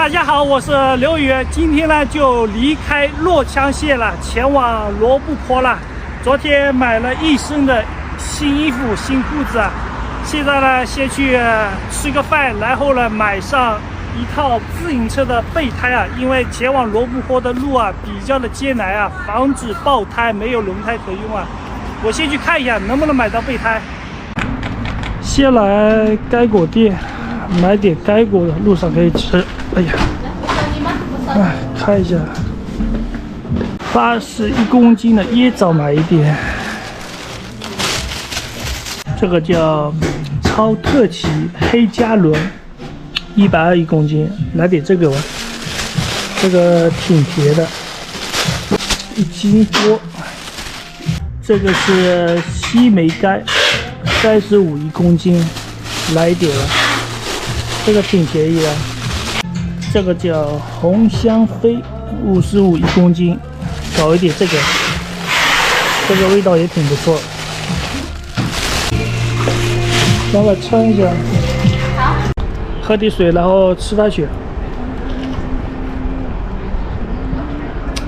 大家好，我是刘宇，今天呢就离开洛羌县了，前往罗布泊了。昨天买了一身的新衣服、新裤子，现在呢先去吃个饭，然后呢买上一套自行车的备胎啊，因为前往罗布泊的路啊比较的艰难啊，防止爆胎，没有轮胎可用啊。我先去看一下能不能买到备胎。先来该果店买点该果的，路上可以吃。哎呀，看一下，81公斤的椰枣买一点，这个叫超特奇黑加仑，121公斤，来点这个吧，这个挺甜的，1斤多。这个是西梅柑，35公斤，来一点了，这个挺便宜的。这个叫红香妃，55公斤，搞一点这个味道也挺不错。老板称一下，好，喝点水，然后吃饭去。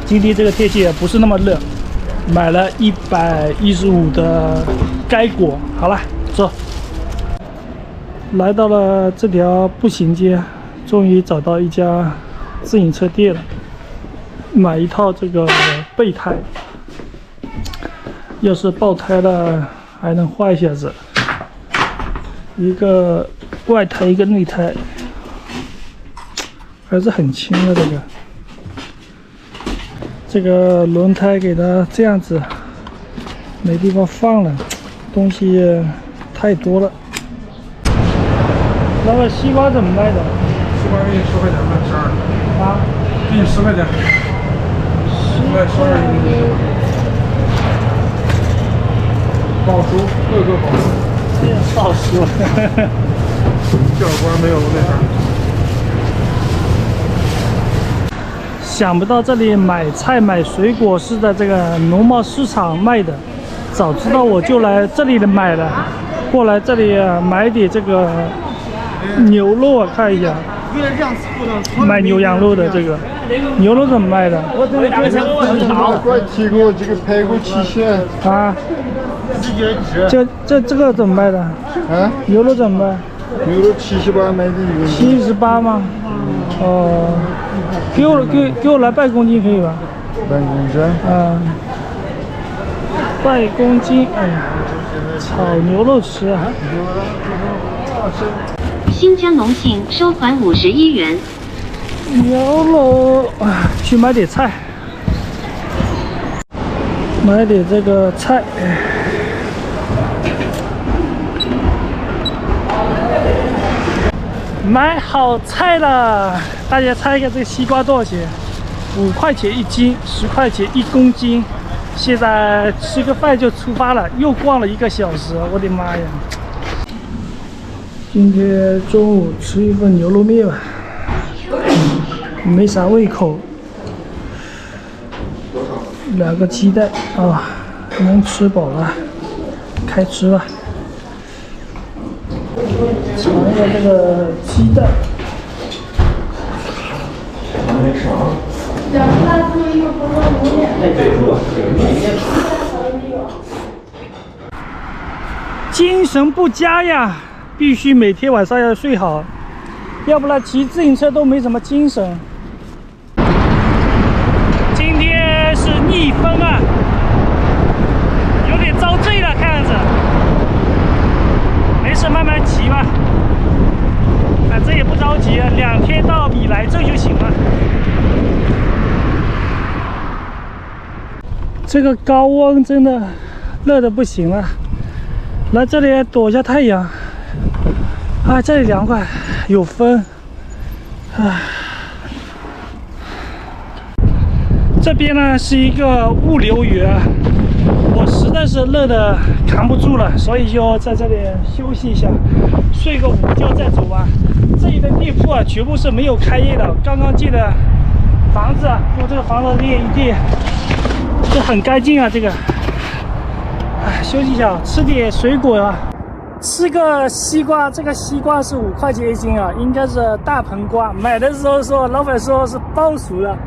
今天这个天气也不是那么热，买了115的该果。好了，走。来到了这条步行街。终于找到一家自行车店了，买一套这个备胎，要是爆胎了还能换一下子，一个外胎一个内胎，还是很轻的。这个轮胎给它这样子，没地方放了，东西太多了。那个西瓜怎么卖的？西瓜给你10块钱吧，12啊，给你10块钱，12一斤，保熟，各个保熟，这样保熟，教官没有那啥。想不到这里买菜买水果是在这个农贸市场卖的，早知道我就来这里买了，过来这里买点这个牛肉啊，看一下。卖牛羊肉的，这个牛肉怎么卖的？提过这个排骨7线啊，这个怎么卖的？啊，牛肉怎么卖？牛肉78买的78吗？哦，给我来半公斤可以吧？半公斤。啊，半公斤，哎呀，炒牛肉吃啊。新疆农信收款51元。牛肉啊，去买点菜，买点这个菜。买好菜了，大家猜一下这个西瓜多少钱？5块钱1斤，10块钱1公斤。现在吃个饭就出发了，又逛了1个小时，我的妈呀！今天中午吃一份牛肉面吧，没啥胃口。2个鸡蛋啊，能吃饱了，开吃吧。尝一下这个鸡蛋。精神不佳呀！必须每天晚上要睡好，要不然骑自行车都没什么精神。今天是逆风啊，有点遭罪了，看样子。没事，慢慢骑吧，反正也不着急，2天到米莱镇就行了。这个高温真的热得不行了，来这里躲一下太阳。啊，这里凉快，有风。啊，这边呢是一个物流园，我实在是热的扛不住了，所以就在这里休息一下，睡个午觉再走吧。这里的店铺啊，全部是没有开业的，刚刚建的房子啊，用这个房子练一练，这很干净啊，这个。哎，休息一下，吃点水果啊。吃个西瓜，这个西瓜是5块钱一斤啊，应该是大棚瓜。买的时候说老板说是包熟的，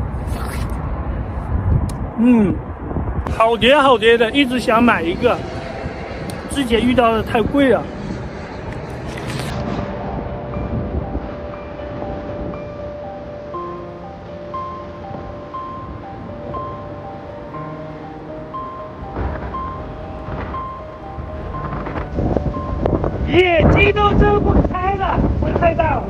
好甜好甜的，一直想买一个，之前遇到的太贵了。眼睛都睁不开了，风太大了。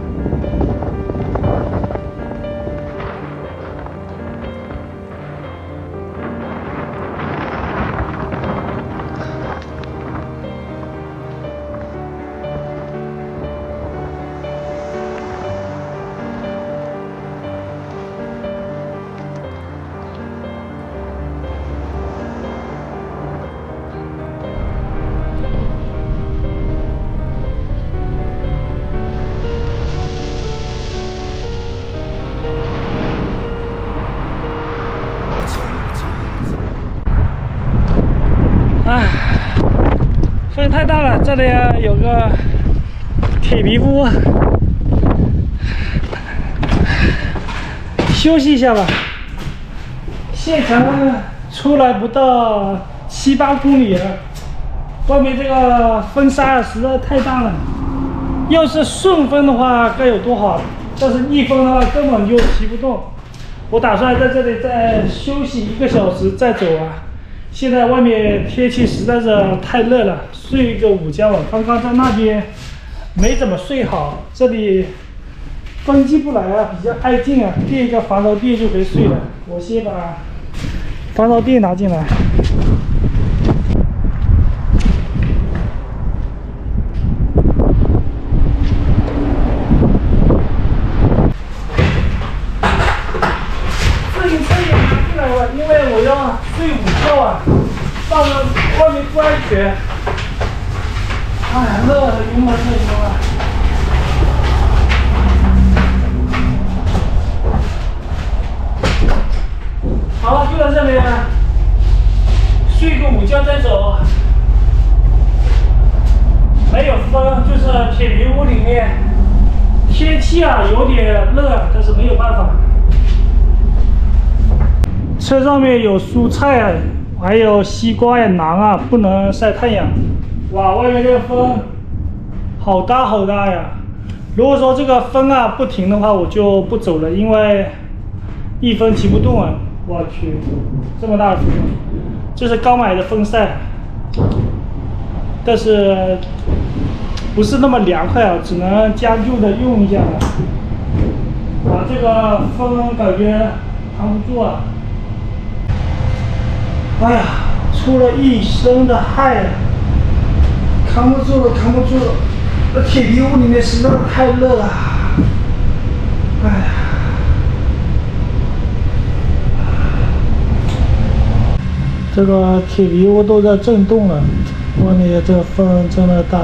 唉，风太大了，这里有个铁皮屋，休息一下吧。县城出来不到7、8公里了，外面这个风沙实在太大了。要是顺风的话该有多好，但是逆风的话根本就骑不动。我打算在这里再休息1个小时再走啊。现在外面天气实在是太热了，睡个午觉啊。刚刚在那边没怎么睡好，这里风进不来啊，比较安静啊，垫一个防潮垫就可以睡了。我先把防潮垫拿进来。自行车也拿进来了，因为我要睡午觉啊，到了外面不安全。哎，热的晕了，热晕了。好了，就在这里了，睡个午觉再走。没有风，就是铁皮屋里面，天气啊有点热，但是没有办法。车上面有蔬菜啊，还有西瓜呀、馕啊，不能晒太阳。哇，外面这个风好大好大呀！如果说这个风啊不停的话，我就不走了，因为1分骑不动啊。我去，这么大的风，这是刚买的风扇，但是不是那么凉快啊，只能将就的用一下了。啊，这个风感觉扛不住啊！哎呀，出了一身的汗呀，扛不住了，扛不住了！这铁皮屋里面实在是太热了，哎呀。这个铁皮屋都在震动了，外面这个风真的大。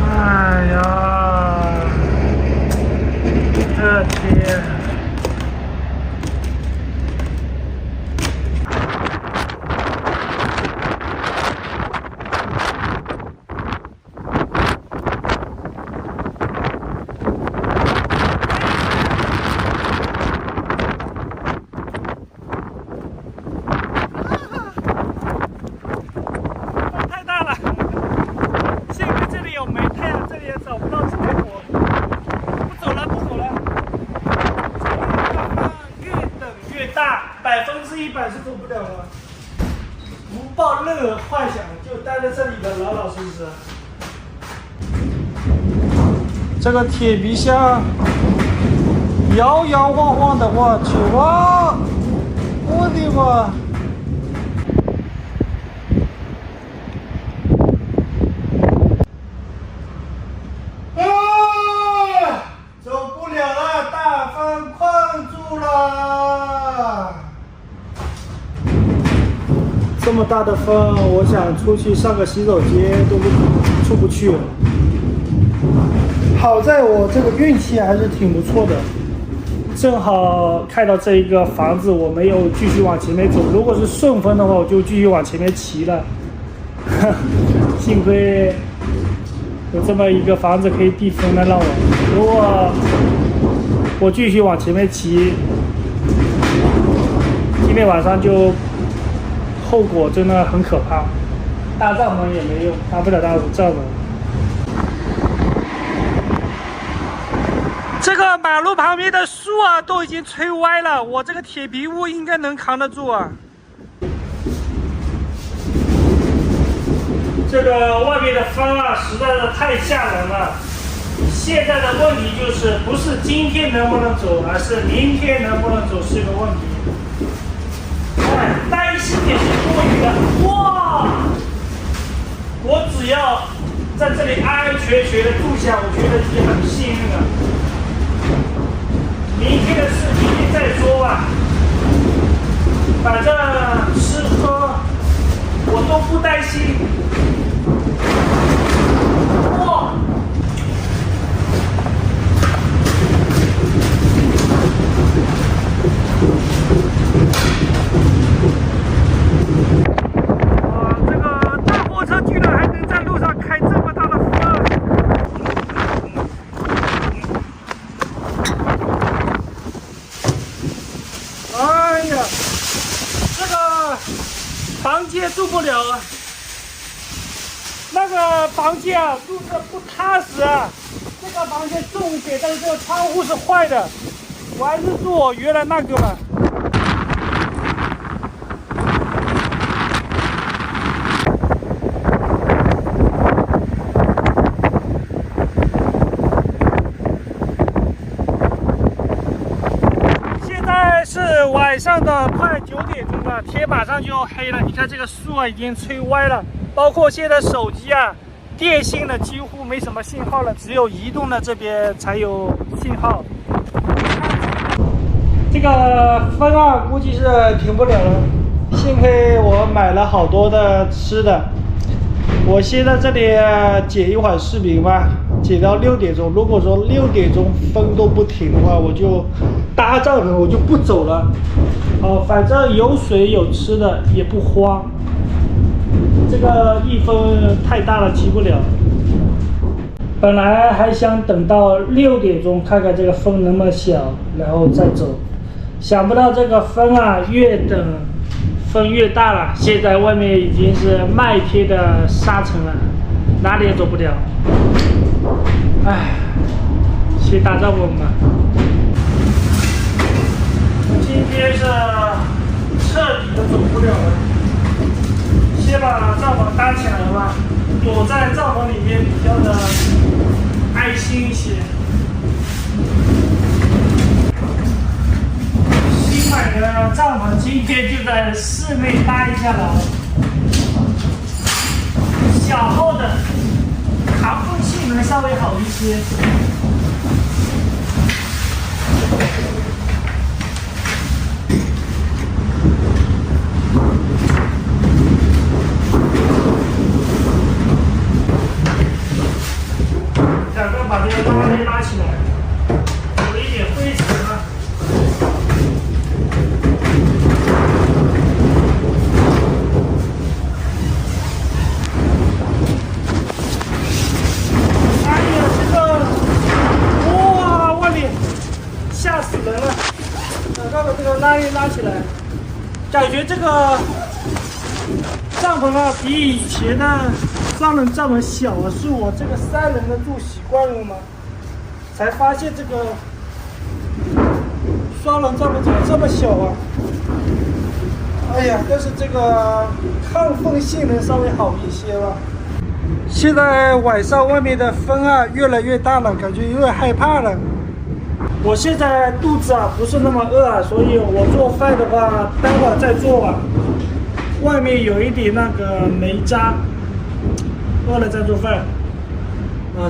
哎呀，这天！100%是走不了了，不抱任何幻想，就待在这里的老老实实。这个铁皮箱摇摇晃晃的，我去哇！我的妈！啊！走不了了，大风困住了。这么么大的风，我想出去上个洗手间都出不去了。好在我这个运气还是挺不错的，正好看到这一个房子，我没有继续往前面走。如果是顺风的话，我就继续往前面骑了。幸亏有这么一个房子可以避风的让我，如果我继续往前面骑，今天晚上就后果真的很可怕。搭帐篷也没用，搭不了大帐篷。这个马路旁边的树啊都已经吹歪了，我这个铁皮屋应该能扛得住啊。这个外面的风啊实在是太吓人了。现在的问题就是不是今天能不能走，而是明天能不能走是个问题。哎，担心也是多余的。哇！我只要在这里安安全全的住下，我觉得已经很幸运了。明天的事明天再说吧，反正吃喝我都不担心。哇！这个大货车居然还能在路上开这么大的风！哎呀，这个房间住不了啊，那个房间啊住着不踏实啊。这个房间重一点，但是这个窗户是坏的，我还是住我原来那个吧。是晚上的快9点钟了，天马上就黑了。你看这个树啊，已经吹歪了，包括现在手机啊，电信的几乎没什么信号了，只有移动的这边才有信号。这个风啊，估计是停不了了。幸亏我买了好多的吃的，我先在这里剪一会儿视频吧。剪到6点钟，如果说6点钟风都不停的话，我就搭帐篷，我就不走了。反正有水有吃的，也不慌。这个一风太大了，骑不了。本来还想等到6点钟看看这个风能不能小，然后再走。想不到这个风啊，越等风越大了。现在外面已经是麦片的沙尘了，哪里也走不了。唉，先搭帐篷吧。今天是彻底的走不了了，先把帐篷搭起来吧。躲在帐篷里面比较的安心一些。新买的帐篷今天就在室内搭一下了，小号的。扛风性能稍微好一些。赶快把这个拉链拉起来，有一点灰尘啊。吓死人了！赶快把这个拉链拉起来，感觉这个帐篷啊比以前的双人帐篷小啊，是我这个3人的住习惯了吗？才发现这个双人帐篷怎么这么小啊！哎呀，但是这个抗风性能稍微好一些吧。现在晚上外面的风啊越来越大了，感觉有点害怕了。我现在肚子啊不是那么饿啊，所以我做饭的话待会儿再做吧。外面有一点那个煤渣，饿了再做饭。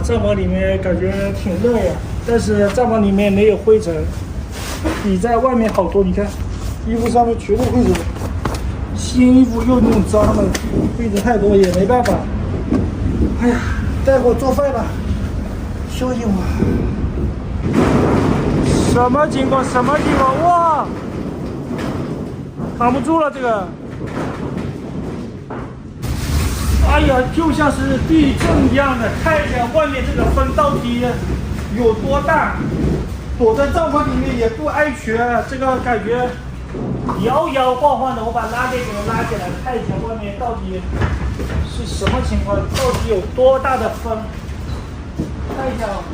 帐篷里面感觉挺热呀，但是帐篷里面没有灰尘，比在外面好多。你看，衣服上面全部灰尘。新衣服又弄脏了，被子太多也没办法。哎呀，待会儿做饭吧，休息会儿。什么情况？什么情况？哇，扛不住了这个。哎呀，就像是地震一样的，看一下外面这个风到底有多大，躲在帐篷里面也不安全，这个感觉摇摇晃晃的。我把拉链给它拉起来，看一下外面到底是什么情况，到底有多大的风，看一下啊。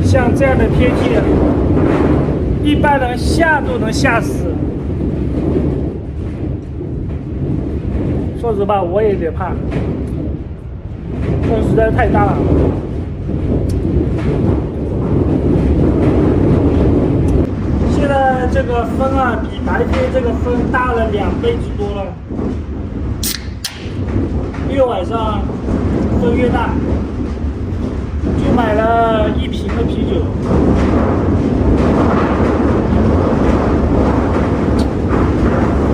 像这样的天气，一般人吓都能吓死。说实话，我也有点怕，风实在太大了。现在这个风啊，比白天这个风大了2倍之多了。越晚上风越大。就买了1瓶的啤酒。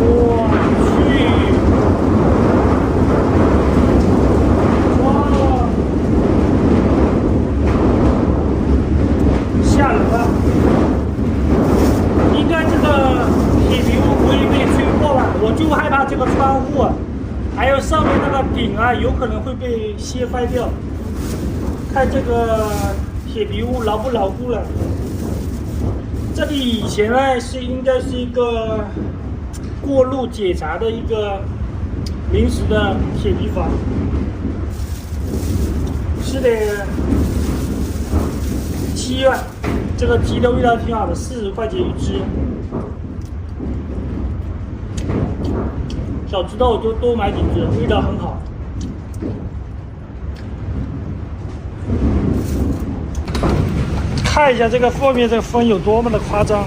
我去！哇！吓人了！应该这个铁皮屋不会被吹破吧？我就害怕这个窗户，还有上面那个顶啊，有可能会被掀翻掉。看这个铁皮屋牢不牢固了。这里以前呢应该是一个过路检查的一个临时的铁皮房。是的，7万，这个鸡的味道挺好的，40块钱1只。早知道我就多买几只，味道很好。看一下这个后面这个风有多么的夸张。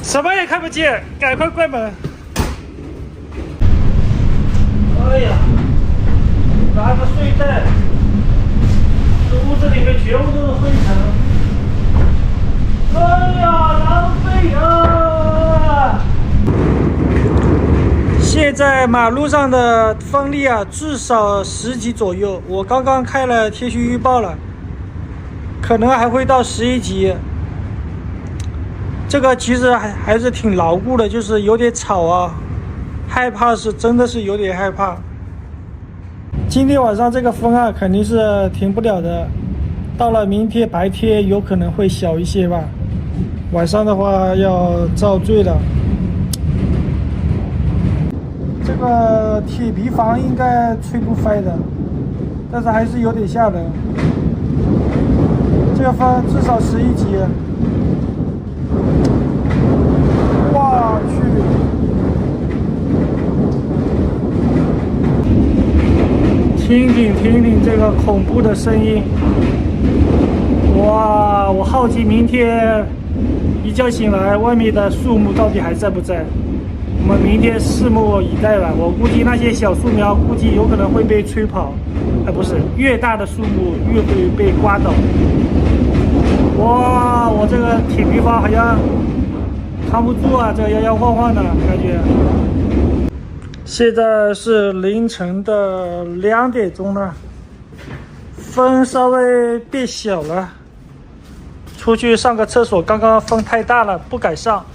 什么也看不见，赶快关门。哎呀，拿个睡袋，这屋子里面全部都是灰尘。哎呀，浪费啊！现在马路上的风力啊，至少10级左右。我刚刚开了天气预报了，可能还会到11级。这个其实还是挺牢固的，就是有点吵啊，害怕是真的是有点害怕。今天晚上这个风啊，肯定是停不了的。到了明天白天有可能会小一些吧，晚上的话要遭罪了。这个铁皮房应该吹不翻的，但是还是有点吓人。这个风至少11级。我去！听听这个恐怖的声音。哇，我好奇明天一觉醒来，外面的树木到底还在不在？我们明天拭目以待吧。我估计那些小树苗估计有可能会被吹跑，不是，越大的树木越会被刮倒。哇，我这个铁皮房好像扛不住啊，这摇摇晃晃的感觉。现在是凌晨的2点钟了，风稍微变小了。出去上个厕所，刚刚风太大了，不敢上，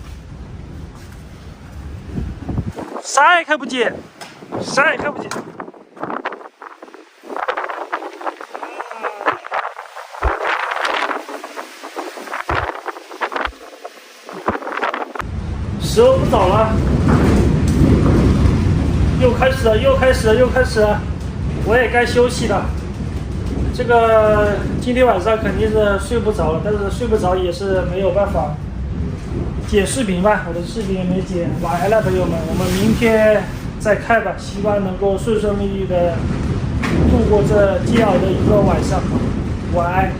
啥也看不见，啥也看不见。时候不早了，又开始了，我也该休息了。这个今天晚上肯定是睡不着了，但是睡不着也是没有办法。剪视频吧，我的视频也没剪完了，朋友们，我们明天再看吧。希望能够顺顺利利的度过这煎熬的一个晚上。晚安。